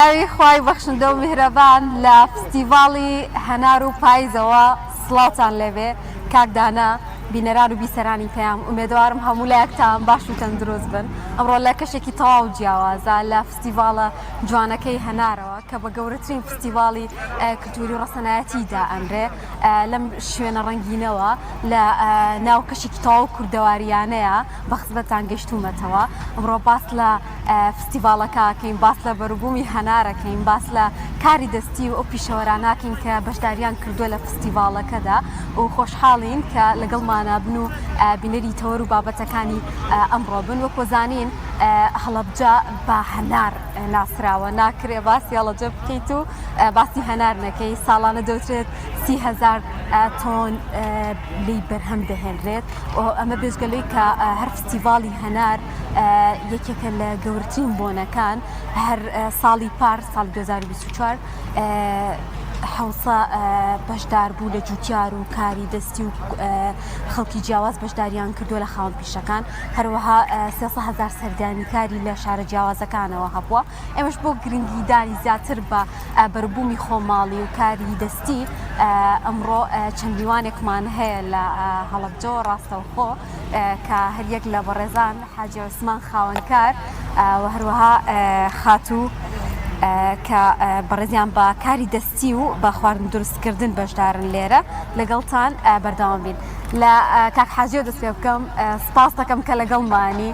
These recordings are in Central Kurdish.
ناوی خوای بەخشندە و میهرەبان لە فستیڤاڵی هەنار و پاییزەوە سڵاوتان لێبێ کاک دانا بینەران و بیسەرانی پێیان ئومێدوارم هەموو لایەکتان باش و تەندروست بن ئەمڕۆ لە کەشێکی تەواو جیاوازە لە فستیڤاڵە جوانەکەی هەنارەوە کە بە گەورەترین فستیڤاڵی کلتوری و ڕەسەنایەتیدا ئەمرێ لەم شوێنە ڕەنگینەوە لە ناو کەشێکی تەواو کوردەواریانەیە بەخزبەتان گەشتومەتەوە ئەمڕۆ باس لە فستیڤاڵەکەکەین باس لە بەروبوومی هەنارەکەین باس لە کاری دەستی و ئەو پیشەوەراناکەین کە بەشداریان کردووە لە فستیڤاڵەکەدا و خۆشحاڵین کە لەگەڵمانە بن و بینەری تەوەر و بابەتەکانی ئەمڕۆ بن وەکو زانین هەڵەبجە بە هەنار ناسراوە ناکرێ باسی هەڵەبجە بکەیت و باسی هەنار نەکەی ساڵانە دەوترێت 30,000 تۆن لی بەرهەم دەهێنرێت ئەمە بێژگەلەی کە هەر فستیڤاڵی هەنار یەکێکە لە گەورەترین بۆنەکان هەر ساڵی پار ساڵی 2024 حوسە بەشدار بوو لە جوتیار و کاری دەستی و خەڵکی جیاواز بەشداریان کردووە لە خاوەن پیشەکان هەروەها 300,000 سەردانیکاری لە شارە جیاوازەکانەوە هەبووە ئێمەش بۆ گرنگیدانی زیاتر بە بەربوومی خۆماڵی و کاری دەستی ئەمڕۆ چەند میوانێکمان هەیە لە هەڵەبجەوە ڕاستەوخۆ کە هەریەک لە بەڕێزان حاجی عوسمان خاوەنکار و هەروەها خاتوو کە بەڕێزیان بە کاری دەستی و بە خواردن دروستکردن بەشدارن لێرە لەگەڵتان بەردەوام بین لە کاک حاجیۆ دەست پێ بکەم سپاس دەکەم کە لەگەڵمانی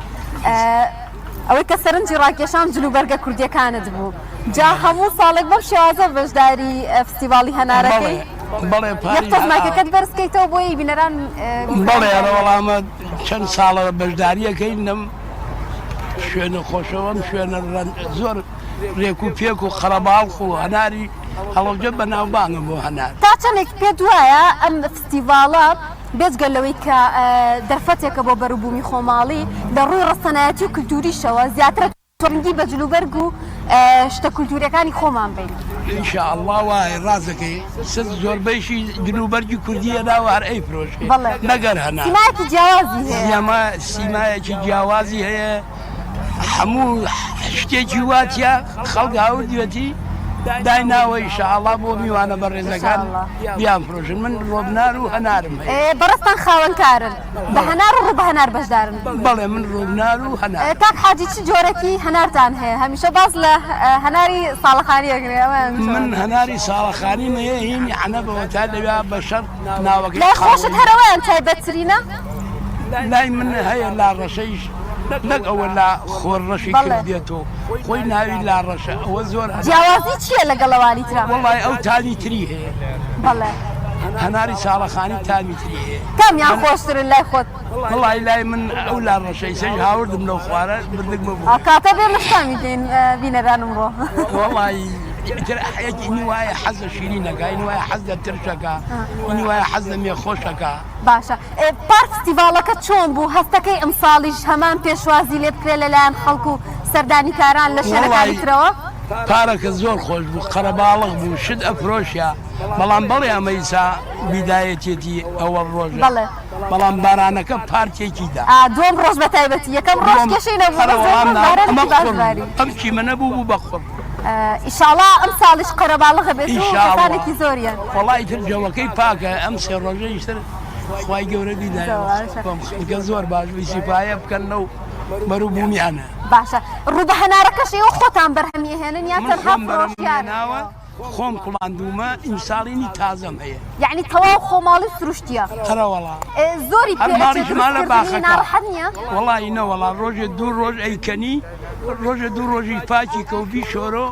ئەوەی کە سەرنجی ڕاکێشان جلوبەرگە کوردیەکانت بوو جا هەموو ساڵێک بەم شێوازە بەشداری فستیڤاڵی هەنارەکەی یەک تۆزمایکەکەت بەرزکەیتەوە بۆی بینەران بەڵێ وەڵامە چەند ساڵە بەشداریەکەی لەم شوێنە خۆشەوەم شوێنە زۆر ڕێک و پێک و قەرەباڵق و هەناری هەڵەبجە بەناوبانگە بۆ هەنار تا چەندێک پێت وایە ئەم فستیڤاڵە بێجگەلەوەی کە دەرفەتێکە بۆ بەروبوومی خۆماڵی لە ڕووی ڕەسەنایەتی و کللتوریشەوە زیاتر تۆرنگی بە جلوبەرگ و شتە کولتوریەکانی خۆمان بین ئینشاءالله وایە ڕازەکەی زۆربەیشی جلوبەرگی کوردیە ناوە هەر ئەیفرۆشێ نەگەر هەنار سیمایەکی جیاوازی هەیە سیمایەکی جیاوازی هەیە هەموو شتێکی واتە خەڵک هاوردوێتی دایناوە ئینشاءالله بۆ میوانە بەڕێزەکان بیان فرۆشن من ڕۆبنار و هەنارم هەیە بەڕستان خاوەنکارن بە هەنار و ڕوو بە هەنار بەشدارن بەڵێ من ڕۆبنار و هەنار کاک حاجی چ جۆرەکی هەنارتان هەیە هەمیشە باز لە هەناری ساڵەخانیەکرێ من هەناری ساڵەخانی هەیە هینی عەنەبەوە تا دەوێت بە شەر ناوەکەی لای خۆشت هەرەوەیان تایبەتترینە لای من هەیە لا ڕەشەیش نەک ئەوە لا خۆڕەشی کردێتەوە خۆی ناوی لا ڕەشە ئەوە زۆر جیاوازی چییە لەگەڵەوانی ترا وەڵای ئەو تانی تری هەیە بەڵێ هەناری ساڵەخانی تانی تری هەیە کامیان خۆشترن لای خۆت وەڵای لای من ئەو لا ڕەشەی سەر هاوردم لەو خوارە بردگمە بوو کاتە بێ مشتامی دێن بینەرانم ڕۆ وەڵای ئینی وایە حەز لە شیرینەکە ئینی وایە حەز لە ترشەکە ئینی وایە حەز لە مێخۆشەکە باشە پار فستیڤاڵەکە چۆن بوو هەستەکەی ئەمساڵیش هەمان پێشوازی لێ بکرێت لەلایەن خەڵکو و سەردانیکاران لە شوێنەکانی ترەوە پارەکە زۆر خۆش بوو قەرەباڵغ بوو شت ئەفرۆشە بەڵام بەڵێ ئەمەیسا بیدایەتێتی ئەوە ڕۆژە بەڵام بارانەکە پارتێکیدا دوم ڕۆژ بە تایبەتی یەکەم ڕۆژ کێشەی نەبوو ئەم چیمە نەبوو بوو بەخۆر ئیشاڵا ئەم ساڵیش قەرەباڵغە بێت کەسانێکی زۆریان وەڵای تر جەوەکەی پاکە ئەم سێ ڕۆژەیشتر خوای گەورە دیدایە زۆر باش سیپایە بکەن لەو بەروبوومیانە باشە ڕوو بە هەنارەکەشی ئەو خۆتان بەرهەمی هێنن یا تەنها فڕۆشیانەوە خۆم کوڵاندومە ئیمساڵینی تازەم هەیە یعنی تەواو خۆماڵی سروشتیە هەرەوەڵا زۆری هەرماڵیشمان لە باخەکە ناڕەحەت نییە وەڵای نەوەڵا ڕۆژێ دوو ڕۆژ ئەیکەنی ڕۆژە دوو ڕۆژی پاکی کەوبی شۆرۆ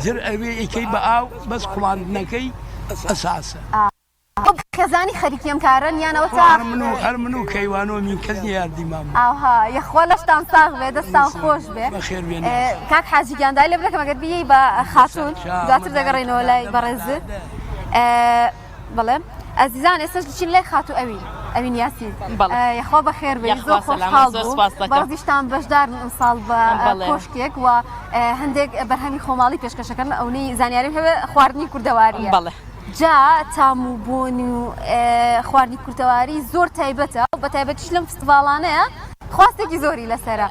زر ئەوێ ئەیکەی بە ئاو بەس کوڵاندنەکەی ئەساسە کەزانی خەریکیم کارن یانەوە هەر من و کەیوانەوە من کەس یاردیمام ئاها یەخوا لەشتان ساغ بێ دەستان خۆش بێ کاک حاجی گیاندای لێ بکەم ئەگەر بیەی بە خاتون دواتر دەگەڕێنەوە لای بەڕێزت بەڵێ ئەزیزان ئێستاش دچین لای خاتو ئەوین یاسین یەخوا بەخێر بێ زۆر خۆشحاڵ بوو بەڕزیشتان بەشدار ئەمساڵ بە کۆشتێک و هەندێک بەرهەمی خۆماڵی پێشکەشەکەن ئەوەی زانیاریم هەبێ خواردنی کوردەواریە جا تاموبوون و خواردنی کوردەواری زۆر تایبەتە و بە تایبەتیش لەم فستیڤاڵانەیە خواستێکی زۆری لەسەرە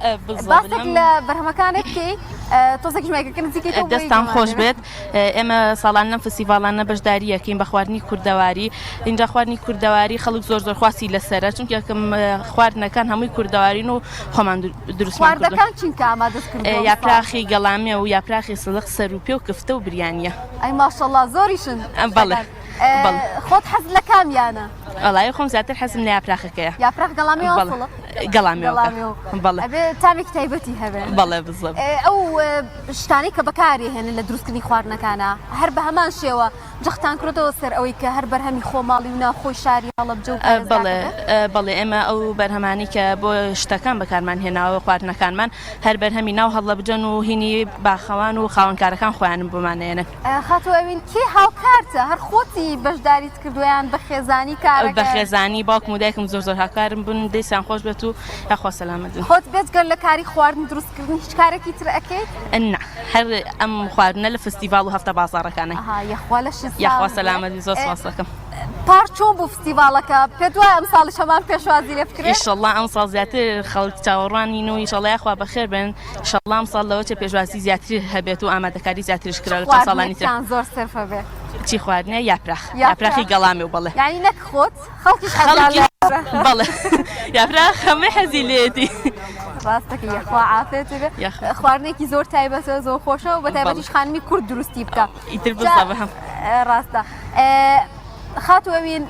باسێک لە بەرهەمەکانت بکەی تۆزێکی ژمارەکەکە نزیکەی تۆ دەستان خۆش بێت ئێمە ساڵان لەم فستیڤالانە بەشداریەکەین بە خواردنی کوردەواری اینجا خواردنی کوردەواری خەڵک زۆر خواسی لەسەرە چونکە یەکەم خواردنەکان هەمووی کوردەوارین و خۆمان دروستمان کردوون. خواردەکان چین کە ئامادەت کردووە؟ یاپراخی گەڵامێ و یاپراخی سڵق سەر و پێ و کفتە و بریانیە. ئەی ماشەڵڵا زۆریشن. بەڵێ خۆت حەز لە کامیانە؟ وەڵای خۆم زیاتر حەزم لە یاپراخەکەیە. یاپراخ گەڵامی و سڵق؟ گەڵامیەوە. بەڵێ. ئەبێ تامێکی تایبەتی هەبێ. بەڵێ بزڵ. ئەو شتانەی کە بەکاری هێنن لە دروستکردنی خواردنەکانە هەر بە هەمان شێوە جەختان کردەوە سەر ئەوەی کە هەر بەرهەمی خۆماڵی و ناخۆی شاری هەڵەبجە و بەڵێ ئێمە ئەو بەرهەمانی کە بۆ شتەکان بەکارمان هێناوە خواردنەکانمان هەر بەرهەمی ناو هەڵەبجەن و هینی باخەوان و خاوەنکارەکان خۆیانم بۆمانێنن. خاتۆ ئەوین کێ هاوکارتە هەر خۆتی بەشداریت کردویان بە خێزانی کارەکە؟ بە خێزانی باوکم و دایکم زۆر هاوکارم بوون دەیسان خۆش بێت و یاخوا سەلامەت. خۆت بێجگەر لە کاری خواردن دروستکردن هیچ کارێکی تر ئەەکەیت؟ نه هەر ئەم خواردنە لە فستیڤال و هەفتە بازاڕەکانە. یەخوا لە یاخوا سەلامەتی زۆر سپاس دەکەم. پار چۆن بوو فستیڤالەکە؟ پێت وایە ئەم ساڵیش هەمان پێشوازی لێ بکرێت؟ ئینشەڵڵا ئەم ساڵ زیاتر خەڵک چاوەڕوانین و ئینشەڵڵا یاخوا بەخێر بن. ئینشەڵڵا ئەم ساڵ لەوە چە پێشوازی زیاتر هەبێت و ئامادەکاری زیاتریش کرا لە چەند ساڵانی تر. زۆر سەرفە بێت. چی خواردنە؟ یاپراخی گەڵامی و بەڵێ. یعنی نەک خۆت خەڵکیش بەڵێ یاپراخ هەمووی حەزی لێتی. ڕاستەکە یەخوا عافێتی بێ. خواردنێکی زۆر تایبەتە زۆر خۆشە و بە تایبەتیش خانمی کورد دروستی بکە. ئیتر بزە بەهم. ڕاستە. خاتو ئەوین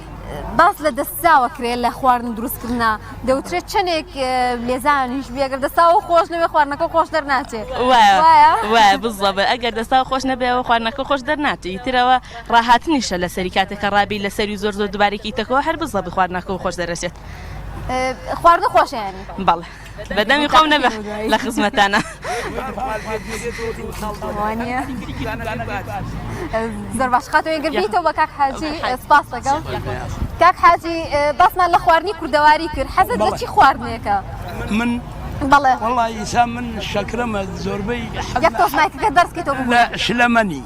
باس لە دەستاوە کرێت لە خواردن دروستکردنا دەوترێت چەندێک لێزانیش بێگەر دەستاوە خۆش نەبێ خواردنەکە خۆش دەرناچێت. وایە بزڵە ئەگەر دەستاوە خۆش نەبێەوە خواردنەکە خۆش دەرناچێت. ئیترەوە ڕاهاتنیشە لە سەری کاتێکە ڕابی لە سەری زۆر دووبارێکی تەکەوە هەر بزڵە بخواردنەکە و خۆش دەرەچێت. خواردن خۆشیانی؟ بەڵێ بەدەمی خۆم نەبێ لە خزمەتانە. زۆر باش خاتۆ گەربیتەوە بە کاک حاجی سپاس دەکەم. کاک حاجی باسمان لە خواردنی کوردەواری کرد حەزت لە چی خواردنێکە؟ من بەڵێ وەڵی ئیسا من شەکرەمە زۆربەی یەک تۆزمایکەکە دەرسکەیتەوە لە شلەمەنی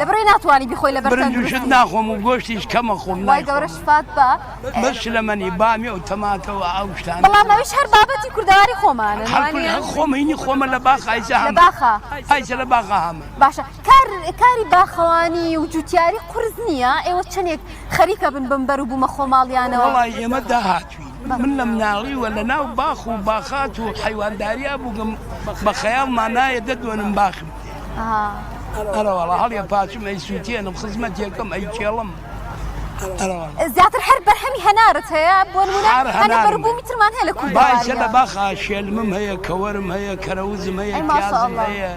لە بڕۆی ناتوانانی بخۆی لە برنجشت ناخۆم و گۆشتیش کەمە خۆم وای گەورە شفات بە بەس شلەمەنی بامی و تەماتەوە ئەو شتان بەڵام ئەویش هەر بابەتی کوردەواری خۆمانە خۆمەینی خۆمە لە باخ ئایسە لە باخە هەمە باشە کاری باخەوانی و جوتیاری قورس نییە ئێوە چەندێک خەریکە بن بمبەر و بوومە خۆماڵیانەوە وەڵی ئێمە داهاتوین من لە مناڵی و لە ناو باخ و باخات و حیوانداریە بووگم بە خەیاڵمان نایە دەدوێنم باخم ئەرەوەڵە هەڵیە پاچم ئەی سووتێنم خزمەت یەکەم ئەی چێڵم زیاتر هەر بەرهەمی هەنارت هەیە بۆ نمونە بەربوومی ترمان هەیە لە کوردەواری باشە لە باخە شێلمم هەیە کەوەرم هەیە کەرەوزم هەیە پیازم هەیە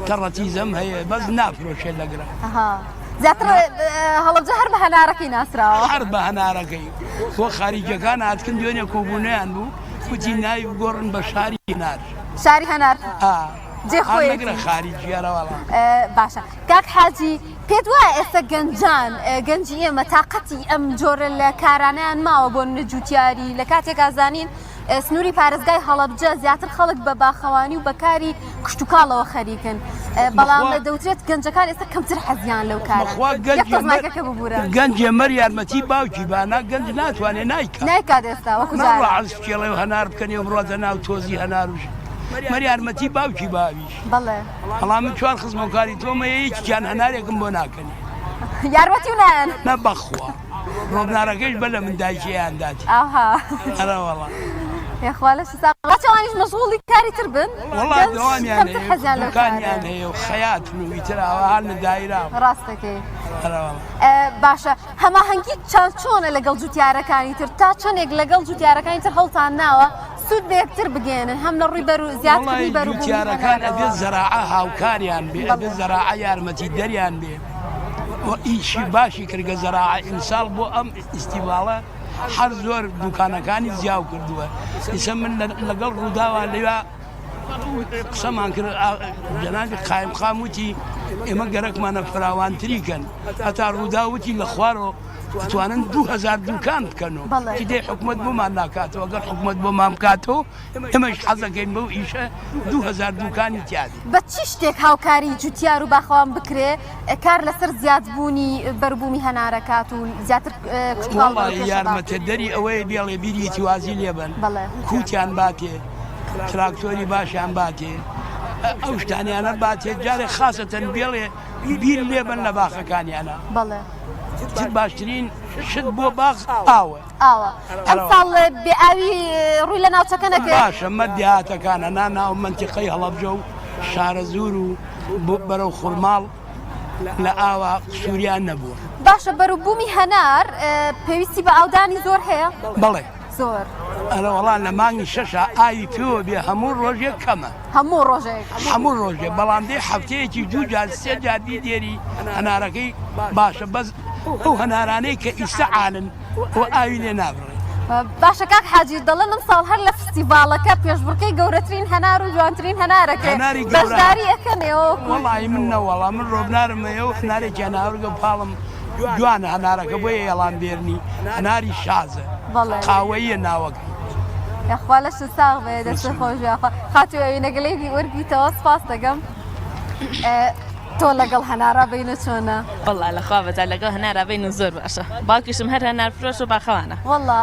کەڕەتیزەم هەیە بەس نافرۆشێ لەگرە زیاتر هەڵەبجە هەر بە هەنارەکەی ناسراوە هەر بە هەنارەکەی بۆ خاریجەکان هاتکن دوێنێ کۆبوونیان بوو کوتی ناوی گۆڕن بە شاری هەنار شاری هەنار جێخۆی لەگرە خاریجیارەوەڵە باشە کاک حاجی پێت وایە ئێستا گەنجان گەنجی ئێمە تااقەتی ئەم جۆرە لە کارانیان ماوە بۆ نەجووتیاری لە کاتێک ئازانین سنووری پارێزگای هەڵەبجە زیاتر خەڵک بە باخەوانی و بەکاری کشتتوکاڵەوە خەریکن بەڵام دەوترێت گەنجەکان ئێستا کەمتر حەزیان لەو کارەکە ببوورە گەنجێ مەر یارمەتی باوکی بانا گەنج ناتوانێت نایکات ئێستا وەکوڵێ و هەنار بکەنی و بڕاتە ناو تۆزی هەناروش مەری یارمەتی باوکی باویش بەڵێ هەڵام چوار خزمەکاری تۆمە هیچیان هەنارێکم بۆ ناکەنی یارمەتی و نایەن نە بەخوا ڕۆبنارەکەش بە لە من دایکیان داتی ئەرەوەڵە یخوالش ساقاچوانیش مشغولی کاری تر بن والله دوامیان دکانیان هەیە و خەیاتن و ئیتراوە هەر لە دایرا ڕاستەکەی باشە هەماهەنگی چۆنە لەگەڵ جوتیارەکانی تر تا چۆنێک لەگەڵ جوتیارەکانی تر هەڵتان ناوە سود بەیەکتر بگێنن هەم لە ڕووی بەر و زیاتری بەر و جوتیارەکان ئەبێ زەراعە هاوکاریان بێ ئەبێ زەراعە یارمەتی دەریان بێ ئیشی باشی کردگە زەراعە ئیمساڵ بۆ ئەم ئیستیڤاڵە هەر زۆر دوکانەکانی زیاو کردووە ئیسە من لەگەڵ ڕووداوە لێوە قسەمان کرد جەنابی قایم خام وتی ئێمە گەرەکمانە فراوانتریکەن هەتا ڕووداوتی لە خوارەوە توانن 2000 دوکان بکەنەوە کی دێ حکومت بۆمان ناکاتەوە ئەگەر حکومت بۆمان بکاتەوە ئێمەش حەزەکەین بەو ئیشە 2000 دوکانی تیادی بە چی شتێک هاوکاری جوتیار و باخەوان بکرێ کار لەسەر زیادبوونی بەربوومی هەنارەکات و زیاتر یارمەتە دەری ئەوەیە بێڵێ بیری تیوازی لێبن کوتیان باتێ تراکتۆری باشیان باتێ ئەو شتانیانە با تێجارێک خاصەتەن بێڵێ بیر لێبن لە باخەکانیانە بەڵێ باشترین شت بۆ باخ ئاوە ئاوە ئەم ساڵ بێ ئاوی ڕووی لە ناوچەکە نەکرد باشە مەدیهاتەکانە ناو منتیقەی هەڵەبجە و شارە زور و بەرەو خوڵماڵ لە ئاوا سووریان نەبووە باشە بەروبوومی هەنار پێویستی بە ئاودانی زۆر هەیە بەڵێ زۆر ئەرە وەڵان لە مانگی شەشە ئاوی پێوە بێ هەموو ڕۆژێک کەمە هەموو ڕۆژێک هەموو ڕۆژێ بەڵام دێ هەفتەیەکی دوو جار سێ جار دیێری هەنارەکەی باشە بەس ئەو هەنارانەی کە ئیسعانن و ئاوی لێ نابڕێ باشە کاک حاجی دەڵێن ئەم ساڵ هەر لە فستیڤالەکە پێشبڕکەی گەورەترین هەنار و جوانترین هەنارەکە بەشداری ئەەکەنێەوە وەڵی من نەوەڵام من ڕۆبنارمەیە و هەنارێکی هەناورگە پاڵم جوانە هەنارەکە بۆیە ئێڵان بێرنی هەناری شازە قاوەیە ناوەکەی یاخوا لە ساغ بێ دەست خۆش خاتی ئەوینەگەلەی وەرگیتەوە سپاس دەگەم تۆ لەگەڵ هەنارا بینە چۆنە بەڵا لەخوا بەجا لەگەڵ هەنارا بین زۆر باشە باوکیشم هەر هەنار فرۆش و باخەوانە وەڵا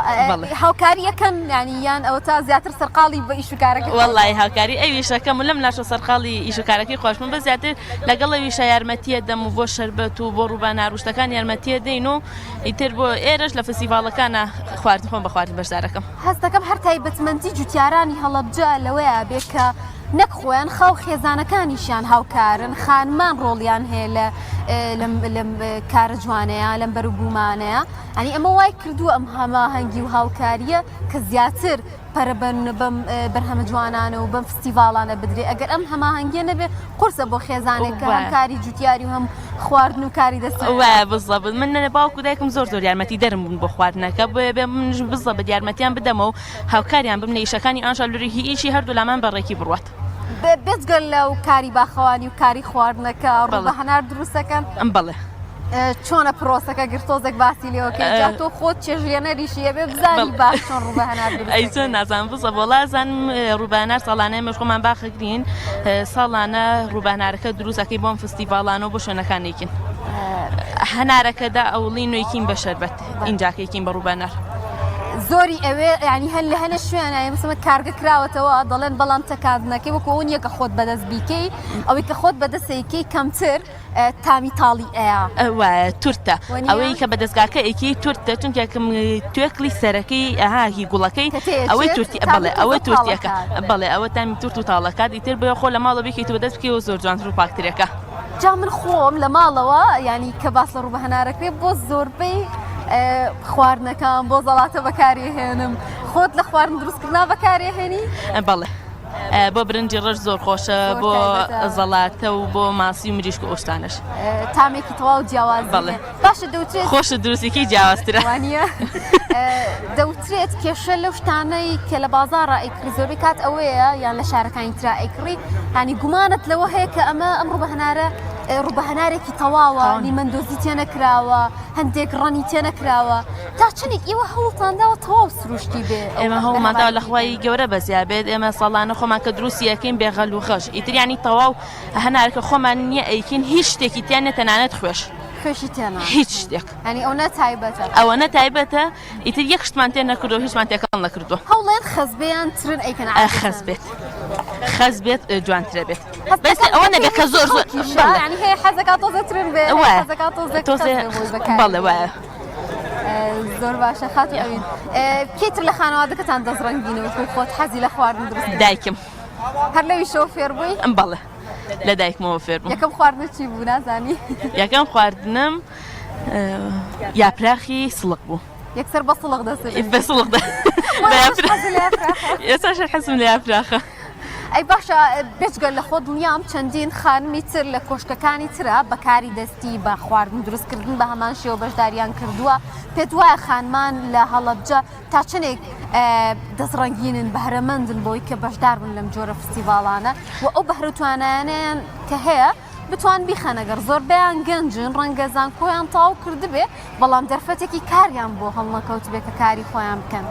هاوکاریەکەن ینی یان ئەوە تا زیاتر سەرقاڵی بە ئیشوکارەکە وەڵی هاوکاری ئەویشەکەم و لەم لاشە سەرقاڵی ئیشوکارەکەی خۆشمن بە زیاتر لەگەڵ ئەویشە یارمەتیە دەم و بۆ شەربەت و بۆ ڕووبە ناڕوشتەکان یارمەتیە دەین و ئیتر بۆ ئێرەش لە فستیڤالەکانە خواردن خۆم بە خواردن بەشدارەکەم هەست دەکەم هەر تایبەتمەندی جوتیارانی هەڵەبجە لەوەیە بێ کە نەک خۆیان خاو خێزانەکانیشیان هاوکارن خانمان ڕۆڵیان هەیە لەم کارە جوانەیە لەم بەروبوومانەیە ئەنی ئەمە وای کردووە ئەم هەماهەنگی و هاوکاریە کە زیاتر پەرەبەن بەم بەرهەمە جوانانە و بەم فستیڤالانە بدرێ ئەگەر ئەم هەماهەنگیە نەبێ قورسە بۆ خێزانێک کە هەمکاری جوتیاری و هەم خواردن و کاری دەست بزەبت من باوکو دایکم زۆر زۆر یارمەتی دەرم بوون بۆ خواردنەکە بێ منش بزەبت یارمەتیان بدەمە و هاوکاریان بم نەیشەکانی ئاشالوری هیچی هەردوو لامان بەڕێکی بڕوات بێزگەل لەو کاری باخەوانی و کاری خواردنەکە ڕوو بە هەنار دروستەکەن بەڵێ چۆنە پرۆسەکە گرتۆزێک باسی لێەوەکە تۆ خۆت چێژێنەریشیە بێ بزانی باش چۆن ڕوو بە هەنار ئەی چۆن نازانم بزە بۆڵازانم ڕووبەهەنار ساڵانەیە مەشخۆمان باخەگرین ساڵانە ڕووبەهەنارەکە دروستەکەی بۆم فستیڤالانە و بۆ شوێنەکانێکین هەنارەکەدا ئەوڵی نوێیکین بە شەربەت ئینجاکێکین بە ڕووبەهەنار زۆری ئەوێ ینی هەن لە هەنە شوێنە مسمە کارگە کراوەتەوە دەڵێن بەڵام تەکاردنەکەی وەکو ئەوە کە خۆت بەدەست بیکەی ئەوەی کە خۆت بەدەستەیەکەی کەمتر تامی تاڵی ئەیە تورتە ئەوەی کە بەدەستگاکە ئەیکی تورتە چونکەکەم توێکلی سەرەکەی ئاهی گوڵەکەی ئەوەی تورتی بڵێ ئەوەی تورتیەکە بڵێ ئەوە تامی تورت و تاڵەکات ئیتر بێ خۆ لە ماڵە بکەیت و بەدەست بکەی و زۆر جوانتر و پاکترەکە جا من خۆم لە ماڵەوە ینی کە باس لە ڕوو بە هەنارەکەی بۆ زۆربەی خواردنەکان بۆ زەڵاتە بەکارێهێنم خۆت لە خواردن دروستکردنا بەکارێهێنی بەڵێ بۆ برنجی ڕەش زۆر خۆشە بۆ زەڵاتە و بۆ ماسی و مریشک و ئۆشتانش تامێکی تەواو جیاواز بەڵێ باشە دەوترێت خۆشە دروستێکی جیاوازترە وانە دەوترێت کێشە لەو شتانەی کە لە بازاڕە ئەیکڕی زۆربەی کات ئەوەیە یان لە شارەکانی ترا ئەیکڕی ینی گومانت لەوە هەیە کە ئەمە ئەم ڕوو بە هەنارە ڕوو بە هەنارێکی تەواوە نیمەندۆزی تێنەکراوە هەندێک ڕەنی تێنەکراوە تا چنێک ئێوە هەوڵتانداوە تەواو سروشتی بێ ئێمە هەوڵماندا لە خوای گەورە بەزیا بێت ئێمە ساڵانە خۆمان کە دروستی یەکەین بێغەل و خەش ئیتریانی تەواو هەنارەکە خۆمان نییە ئەیکین هیچ شتێکی تیان تەنانەت خوێش خوێشی تێنە هیچ شتێک ئەنی ئەو نەتایبەتە ئەوە نەتایبەتە ئیتر یەک شتمان تێ نەکردو هیچمان تێکەڵ نەکردو هەوڵێن خەزبیان ترن ئەیکەن خەز بێت خەز بێت جوانترە بێت بەس ئەوە نەبێت کە زۆر زۆر ینی هەیە حەزەکە تۆزەترن بێ بەڵێ وایە زۆر باشە خاتی ئەوین کێتر لە خانەوادەکەتان دەزڕەنگینەوە خۆت حەزی لە خواردن دروست دایکم هەر لەوی شەو فێر بووی بەڵێ لە دایکمەوە فێر بووم یەکەم خواردن چی بوو نازانی یەکەم خواردنم یاپراخی سڵق بوو یەکسەر بە سڵق دەست بە سڵق ئێستاش حەزم لە یاپراخە ئەی باشە بێجگەل لە خۆ دڵیام چەندین خانمی تر لە کۆشکەکانی ترە بەکاری دەستی بە خواردن دروستکردن بە هەمان شێوە بەشداریان کردووە پێت وایە خانمان لە هەڵەبجە تا چنێک دەستڕەنگینن بەهرەمەندن بۆی کە بەشدار بن لەم جۆرە فستیڤالانە و ئەو بەهرەتوانیانیان کە هەیە بتوان بیخەنەگەر زۆر بەیان گەنجن ڕەنگەزان خۆیان تاو کردبێ بەڵام دەرفەتێکی کاریان بۆ هەڵنەکەوت بێ کە کاری خۆیان بکەن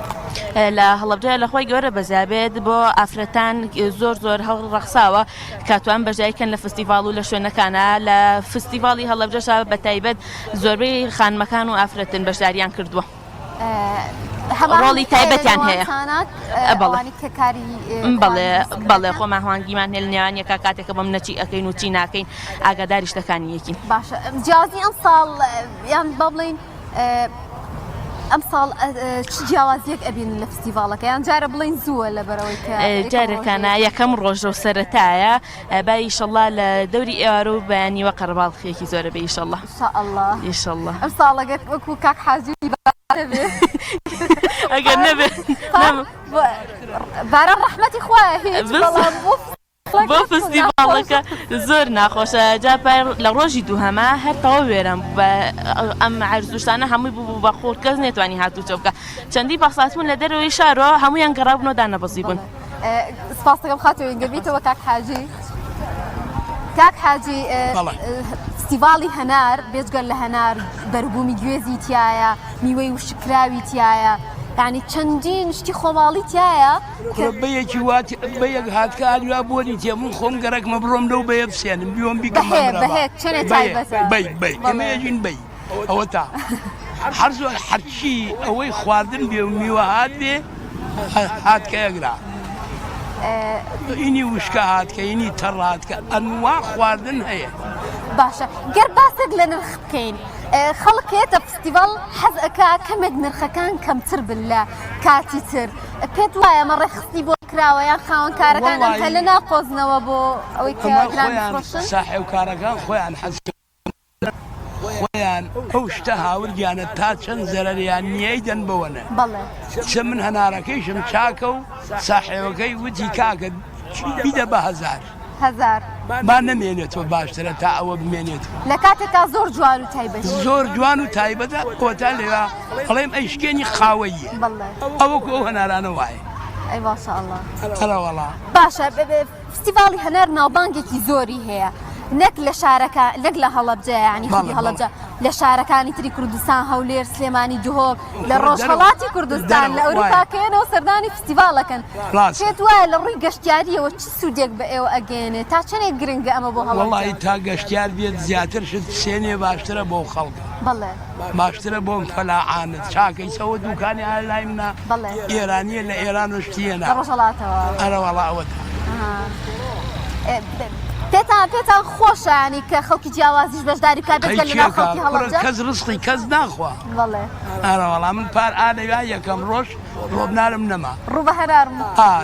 لە هەڵەبجە لە خۆی گەورە بەزیابێت بۆ ئافرەتان زۆر زۆر هەڵڕەخساوە کاتوان بەژایکەن لە فستیڤال و لە شوێنەکانە لە فستیڤاڵی هەڵەبجەشا بە تایبەت زۆربەی خانمەکان و ئافرەتن بەشداریان کردووە ڕۆڵی تایبەتیان هەیە بەڵێ خۆمان هەوانگیمان هێل نێوانیەکە کاتێکە بەم نەچی ئەەکەین و چی ناکەین ئاگاداری شتەکانی یەکین باشە جیازی ئەم ساڵ یان بە بڵین ئەم ساڵ چ جیاوازیەک ئەبین لە فستیڤالەکە یان جارە بڵین زووە لە بەرەوەی کە جارەکانە یەکەم ڕۆژە و سەرەتایە با ئیشەڵڵا لە دەوری ئێوارە و بەیانیوە قەرەباڵخێکی زۆرە بە ئیشەڵڵا ئیشەڵڵا ئەم ساڵەگەر وەکو کاک حاجی ئەگەر نەبێت باران ڕەحمەتی خوایە هیچ بەڵام بۆ فستیڤالەکە زۆر ناخۆشە جاپای لە ڕۆژی دووهەمە هەر تەواو وێرم بە ئەم عەرزوشتانە هەمووی بوو بە خۆر کەس نێتوانی هاتووچە بکە چەندی پەخساتبوون لە دەرەوەی شارەوە هەموویان گەڕابوونەوە دانەبەزی بوون سپاس دەکەم خاتەوەی گەبیتەوە کاک حاجی فستیڤاڵی هەنار بێجگەل لە هەنار بەربوومی گوێزی تایە میوەی وشکراوی تایە یعنی چەندین شتی خۆماڵی تایە بەیەکی واتی بەیەک هاتکە ئالوا بۆنی تێ من خۆم گەڕێکمە بڕۆم لەو بەیە بسێنم بیۆم بیکەمەژین بی ئەوە تا هەر زۆر هەرچی ئەوەی خواردن بێ و میوە هات بێ هاتکە یەکرا ئینی وشکە هاتکە ئینی تەڕ هاتکە ئەنوا خواردن هەیە باشە گەر باسێک لە نرخ بکەین خەڵکێتە فستیڤال حەز ئەکا کەمێک نرخەکان کەمتر بن لە کاتی تر پێت وایە مە ڕێخستی بۆ کراوە یان خاوەنکارەکان ئەمکە لە ناقۆزنەوە بۆ ئەوەی کە گران بفرۆشن ساحێوکارەکان خۆیان حەز خۆیان ئەو شتە هاورگیانە تا چەند زەرەریان نییەی دەن بەوەنە چە من هەنارەکەیشم چاکە و ساحێوەکەی وتی کاکە بیدە بە هەزار با نەمێنێتەوە باشترە تا ئەوە بمێنێتەوە لە کاتێکا زۆر جوان و تایبەت زۆر جوان و تایبەتە کۆتا لێوە بەڵێم ئەیشکێنی خاوەیە ئەوەکو ئەو هەنارانە وایە ئەی ماشاءالله هەڵەوەڵا باشە فستیڤاڵی هەنار ناوبانگێکی زۆری هەیە نەک لە شارەکە نەک لە هەڵەبجە یعنی خودی هەڵەبجە لە شارەکانی تری کوردستان هەولێر سلێمانی دهۆک لە ڕۆژهەڵاتی کوردستان لە ئەوروپاکەیەنەوە سەردانی فستیڤالەکەن پێت وایە لە ڕووی گەشتیاریەوە چ سوودێک بە ئێوە ئەگەێنێت تا چەندێک گرنگە ئەمە بۆ هەڵەبجە وەڵی تا گەشتیار بێت زیاتر شت سێنێ باشترە بۆ خەڵکە بەڵێ باشترە بۆم فەلاعانت چاکەیسەوە دوکانی ئالای منە ئێرانیە لە ئێران و شتیەنە لە ڕۆژهەڵاتەوە ئەرەوەڵا ئەوەدا پێتان خۆشانی کە خەڵکی جیاوازیش بەشداری کات کەس ڕسقی کەس ناخوا ئەرەوەڵا من پار ئادەوای یەکەم ڕۆژ ڕۆبنارم نەما ڕوو بە هەرارم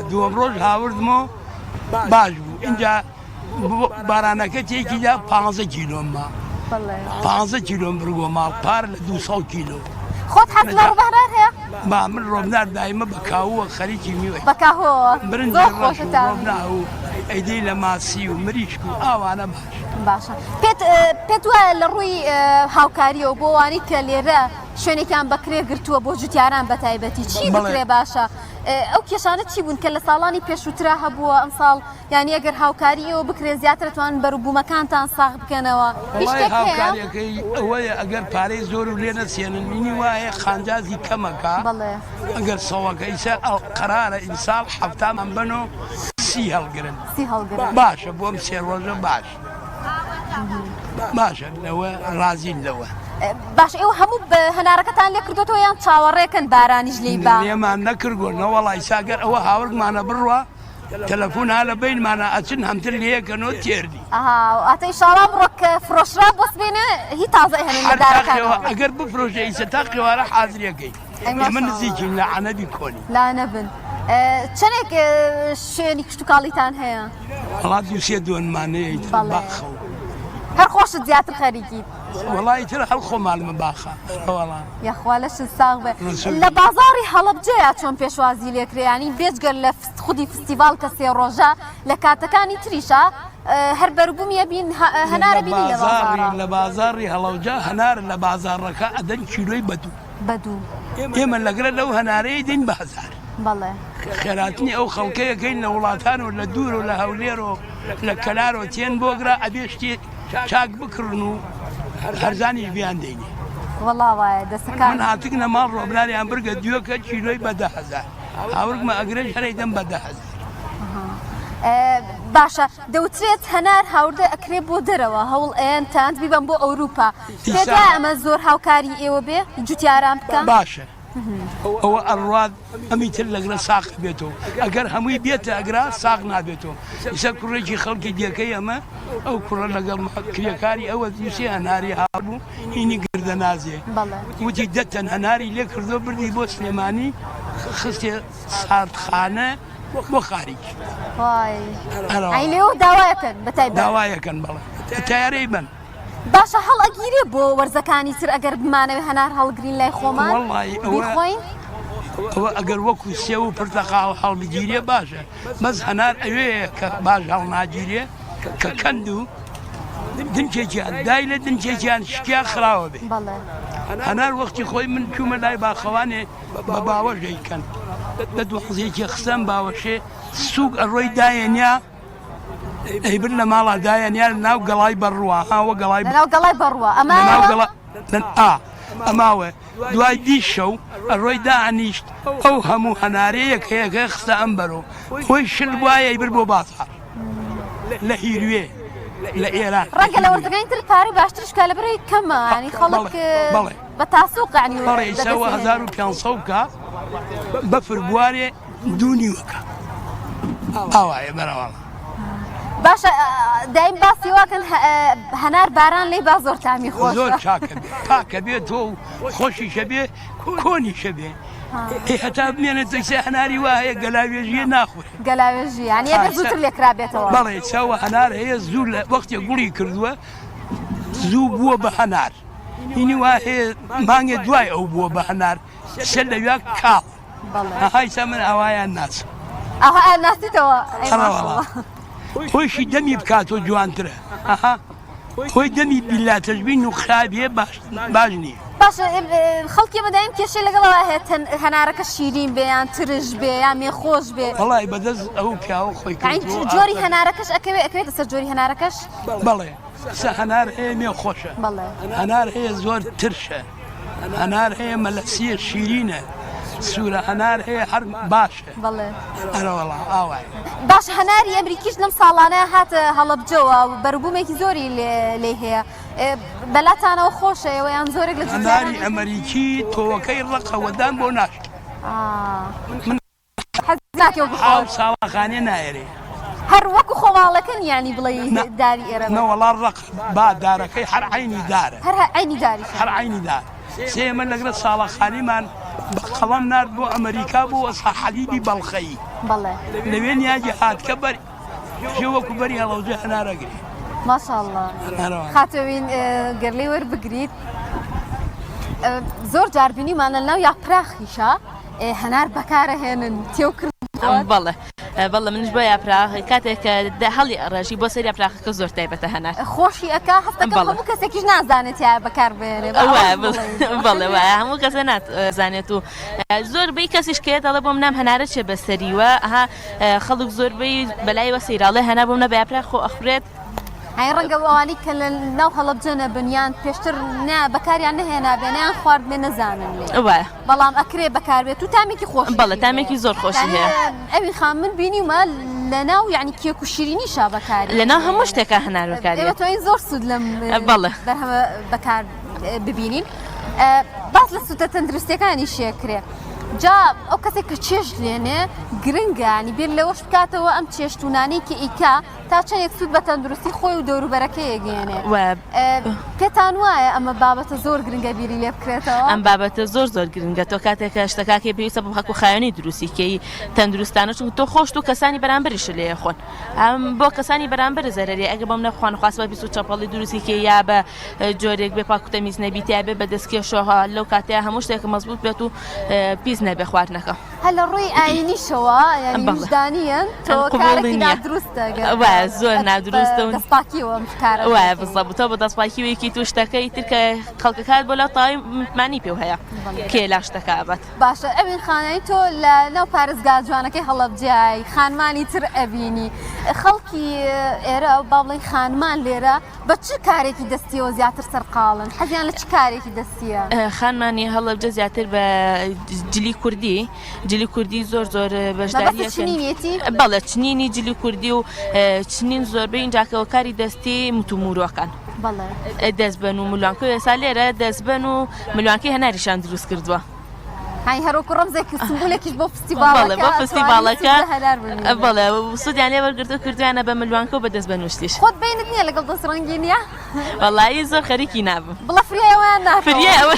دووەم ڕۆژ هاوردمەوە باش بوو اینجا بارانەکە تێکیدا 15 کیلۆمە 15 کیلۆم بڕگۆ ماڵ پار لە 200 کیلۆ خۆت حەز لە ڕوو بە هەرار هەیە؟ با من ڕۆبنار دایمە بە کاووە خەریکی میوەی بە کاهۆ برنجی ڕەش و ڕۆبنا و ئەیدەی لە ماسی و مریشک و ئاوانە باشە پێت وایە لە ڕووی هاوکاریەوە بۆ وانی کە لێرە شوێنێکیان بەکرێ گرتووە بۆ جوتیاران بە تایبەتی چی بکرێ باشە ئەو کێشانە چی بوون کە لە ساڵانی پێشووترا هەبووە ئەم ساڵ یانی ئەگەر هاوکاریەوە بکرێ زیاتر توان بەروبوومەکانتان ساغ بکەنەوە هاوکاریەکەی ئەوەیە ئەگەر پارەی زۆر و لێ نەسێنن نینی وایە خانجازی کەمەکە ئەگەر سەوەکەیسە قەرارە ئیمساڵ هەفتامان بن و سی هەڵگرن باشە بۆم سێ ڕۆژە باشە لەوە ڕازین لەوە باش ئێوە هەموو هەنارەکەتان لێ کردوەوە یان چاوەڕێکن بارانیش لێی با لێمان نەکردگۆنەوە وەڵی ساگەر ئەوە هاوردمانە بڕوە تەلەفۆن ها لە بینمانە ئەچن هەمتر لەیەکەنەوە تێردی ئاتە ئیشاڵا بڕۆک فرۆشرا بۆسبێنە هی تازە هێنن لە دارەکانەوە ئەگەر بفرۆشە ئیسە تا قێوارە حازریەکەی من نزیکین لە عەنەبی کۆنی لا نەبن چەندێک شوێنی کشت و کاڵیتان هەیە؟ وڵات دووسێ دوێنمانەیە باخە هەر خۆشت زیاتر خەریکیت وڵی تر هەڵ خۆمالمە باخە یاخوا لەشت ساغ بێ لە بازاڕی هەڵەبجەیە چۆن پێشوازی لێکرێیانی بێجگەر لە خودی فستیڤال کە سێ ڕۆژە لە کاتەکانی تریشە هەر بەربوومیە بین هەنارە بینی لە بازاڕی هەڵەوجە هەنار لە بازاڕەکە ئەدەن کیلۆی بەدوو ئێمە لەگرە لەو هەنارەیە دین بە هەزار بەڵێ خێراتنی ئەو خەڵکەیەکەین لە وڵاتان و لە دوور و لە هەولێر و لە کەلار و تێن بۆگرا ئەبێشتی چاک بکڕن و هەرزانیش بیان دەینێ وەڵا وایە دەستەکان من هاتیکنە ماڵ ڕۆبناریان بگە دووەکە کیلۆی بە 10,000 هاورگمە ئەگرێش هەرەیدەم بە 10,000 باشە دەوترێت هەنار هاوردە ئەکرێ بۆ دەرەوە هەوڵ ئەیانتان بیبم بۆ ئەوروپا پێدا ئەمە زۆر هاوکاری ئێوە بێ جوتیاران بکە باشە ئەوە ئەڕواد ئەمی تر لەگرە ساق بێتەوە ئەگەر هەمووی بێتە ئەگرا ساق نابێتەوە ئیسە کوڕێکی خەڵکی دیەکەی ئەمە ئەو کوڕە لەگەڵ کرێکاری ئەوە دووسێ هەناری هابوو هینی گردە نازێ وتی دەتەن هەناری لێ کردو بردی بۆ سلێمانی خستێ ساردخانە بۆ خاریک ئەینێ و داوایەکەن بەتای داوایەکەن بەڵێ تیارەی بن باشە هەڵ ئەگیرێ بۆ وەرزەکانی تر ئەگەر بمانەوە هەنار هەڵگرین لای خۆمان بیخۆین ئەوە ئەگەر وەکو سێ و پرتەقاڵ هەڵبگیرێ باشە بەس هەنار ئەوەیە کە باش هەڵ ناگیرێ کە کەند و دنجێکیان دای لە دنجێکیان شکیا خراوە بێ هەنار وەختی خۆی من چوومە لای باخەوانێ بە باوەژەیکەن لە دوحزێکی خستەم باوەشێ سووک ئەڕۆی دایەنیا ئەیبر لە ماڵا دایەنیا ناو گەڵای بەڕوە هاوە گەڵای بەڕوە ئەماوە دوای دی شەو ئەڕۆی دانیشت ئەو هەموو هەنارەیەک هەیەکە خستە ئەم بەرەوە خۆی شل وایە ئەیبر بۆ بازار لە هیروێ لە ئێران ڕەنگە لە وەرزەکانی تر پارەی باشترشکە لەبەرەوەی کەمە ینی خەڵک بە تاسووق ینی بەڵێ ئیساوە 1500 کە بەفر بوارێ دوونی وەکە ئاوایە بەرەوەڵە باشە دایم باسی واکەن هەنار باران لێی با زۆر تامی خۆش زۆر پاکە بێت تۆ خۆشیشە بێ کۆنیشە بێ هەتا بمێنێت سێ هەناری وا هەیە گەلاوێژیە ناخورێ گەلاوێژی ینی ئەگەر زووتر لێکرا بێتەوە بەڵێ چاوە هەنار هەیە زوو لە وەختێک گوڵی کردووە زوو بووە بە هەنار هینی وا هەیە مانگێ دوای ئەو بووە بە هەنار سەر لەویا کاڵ هایسا من ئەوایان ناچم ئەوە ناسیتەوە خۆشی دەمی بکاتەوە جوانترە خۆی دەمی بیلاتەش بین و خراپیە باش نییە باشە خەڵکی بەدایم کێشەی لەگەڵەوە هەیە هەنارەکە شیرین بێ یان ترش بێ یان مێخۆش بێ وەڵای بەدەست ئەو پیاوە خۆی جۆری هەنارەکەش ئەکەوێتە سەر جۆری هەنارەکەش بەڵێ هەنار هەیە مێخۆشە هەنار هەیە زۆر ترشە هەنار هەیە مەلەسیە شیرینە سوورە هەنار هەیە هەر باشە ئەرەوەڵا ئاوای باش هەناری ئەمریکیش لەم ساڵانە هاتە هەڵەبجەوە بەروبوومێکی زۆری لێ هەیە بەلاتانەوە خۆشە ئەوەیان زۆرێک لە هەناری ئەمریکی تۆوەکەی ڕقەوەدان بۆ ناشت ئاو ساڵاخانێ نایەرێ هەر وەکو خۆماڵەکەن ینی بڵێ داری ئێرە نەوەڵا ڕق با دارەکەی هەر عینی دارە هەر عینی داری هەر عینی دار سێمە لەگرە ساڵەخانیمان قەڵەم نرد بۆ ئەمریکا بۆ ئەسا حەلیبی بەڵخەیی لەوێن یاجی هاتکە بەری وەکو بەری هەڵەوجە هەنارەگری ماشاءالله خاتەوین گەرلەی وەربگریت زۆر جاربینیمانە لەناو یا پراخیشە هەنار بەکارەهێنن تێو کرد بەڵێ بەڵێ منش بۆ یاپراخ کاتێک هەڵی ئەڕژی بۆ سەر یاپراخەکە زۆر تایبەتە هەنار خۆشی ئەکا هەفتەکە هەموو کەسێکیش نازانێت یا بەکار بێنێ بەڵێ وایە هەموو کەسە نازانێت و زۆربەی کەسیش کێت دەڵێ بۆم نام هەنارە چێ بەسەریوە ئەها خەڵک زۆربەی بەلایەوە سەیراڵێ هەنا بۆم نە بە یاپراخ خۆ ئەخورێت هاي ڕەنگە ئەوانی کە لە ناو هەڵەبجەنە بنیان پێشتر بەکاریان نهێنا بێنیان خواردنێ نەزانن لێ بەڵام ئەکرێ بەکاربێت و تامێکی خۆش بەڵێ تامێکی زۆر خۆشی هەیە ئەوی خام من بینیمە لە ناو یعنی کێک و شیرینی شا بەکاری لە ناو هەموو شتێکە هەنار بەکاری تۆین زۆر سوود لەم بەڵێ بەرهەمە بەکار ببینین باس لە سوودە تەندروستیەکانی شێکرێ جا ئەو کەسێک کە چێشت لێنێ گرنگانی بیر لەوەش بکاتەوە ئەم چێشتونانەی کە ئیکا تا چەندێک سوود بە تەندروستی خۆی و دەوروبەرەکەی ئەگەێنێ پێتان وایە ئەمە بابەتە زۆر گرنگە بیری لێ بکرێتەوە ئەم بابەتە زۆر گرنگە تۆ کاتێکە شتەکاکێ پێویستە بۆ حەق و خایۆنی دروستیکەی تەندروستانە چون تۆ خۆشت و کەسانی بەرامبەریش لێ خۆن ئەم بۆ کەسانی بەرامبەر زەرەری ئەگە بۆم نەخواان خواست بە 20 چاپەڵی دروستیکە یا بە جۆرێک بێ پاکوتەمیز نەبیتیا بێ بە دەستکێشەوە لەو کاتەیە هەموو شتێکە مەزبوط بێت و پیس نەبێ خواردنەکە هەل لە ڕووی ئاینیشەوە یعنی وجدانیەن تۆ کارێکی نادروستە زۆر نادروستە و دەستپاکیەوە وایە بزەبوتە بە دەستپاکیوەیەکی تو شتەکەی ترکە خەڵکەکات بۆ لە تاوی متمانی پێ هەیە کێ لا شتەکە بەت باشە ئەوین خانایی تۆ لە ناو پارێزگا جوانەکەی هەڵەبجای خانمانی تر ئەبینی خەڵکی ئێرە با بڵێن خانمان لێرە بە چ کارێکی دەستیەوە زیاتر سەرقاڵن حەزیان لە چ کارێکی دەستیە خانمانی هەڵەبجە زیاتر بە جلی کوردی زۆر بەشداریەتی بەڵێ چنینی جلی کوردی و چنین زۆربەی اینجاکەوە کاری دەستی متومورۆکان دەست بن و ملوانکە ێسا لێرە دەست بن و ملوانکەی هەناریشان دروست کردووە هاي هەروکو ڕەمزێکی سمبولێکیش بۆ بەڵێ فستیڤالەکە بۆ فستیڤالەکە هەلار ببینی. بەڵێ سودیانێ وەرگرتو کردویانە بە ملوانکە و بەدەست بەنووشتیش خۆت بینت نییە لەگەڵ دەستڕەنگی نییە وەڵایی زۆر خەریکی نابم بڵە فریایەوەیان ناکەوە فریە ئەوە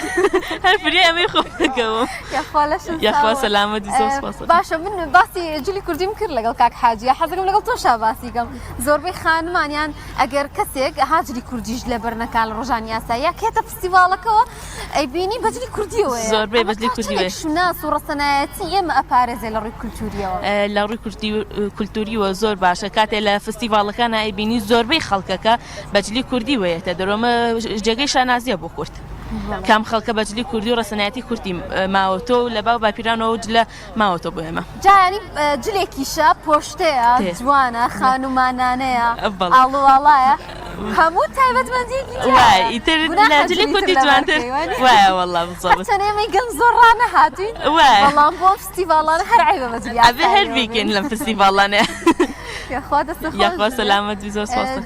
هەر فریە ئەمەی خۆمەکەەوە یاخوا لەشم یاخوا ساوە. سەلامەتی زۆر سپاس باشە من باسی جلی کوردیم کرد لەگەڵ کاک حاجیە حەزەکەم لەگەڵ تۆشا باسیکەم زۆربەی خانمانیان ئەگەر کەسێک هاجری کوردیش لە بەرنەکان لە ڕۆژانی یاساییە کێتە فستیڤالەکەەوە ئەیبینی بەجلی کوردیەوەیە زۆربەی بەجلی کوردیەوەیە. شوناس و ڕەسەنایەتی ئێمە ئەپارێزێ لە ڕووی کولتوریەوە لە ڕووی کولتوریوە زۆر باشە کاتێ لە فستیڤالەکان ئەیبینی زۆربەی خەڵکەکە بەجلی کوردی وەیەتە دەرۆمە جێگەی شانازیە بۆ کورد کام خەڵکە بەجلی کوردی و ڕەسەنایەتی کورتی ماوەتۆ و لە باو باپیرانەوە جلە ماوەتۆ بۆ ئێمە جایانی جلێکیشە پۆشتەیە جوانە خانومانانەیە بەڵێ. ئاڵوواڵایە هەموو تایبەتمەندیەکی وای ئیتر لە جلی کوردی جوانتر وایە وەڵام زۆر هەرچەنێمەی گەن زۆر ڕانەهاتوین وای بەڵام بۆ فستیڤالانە هەر عیبە بەجلی ئەبێ هەر بیکەین لەم فستیڤالانە یاخوا دەستە خۆش یاخوا سەلامەتی زۆر سپاس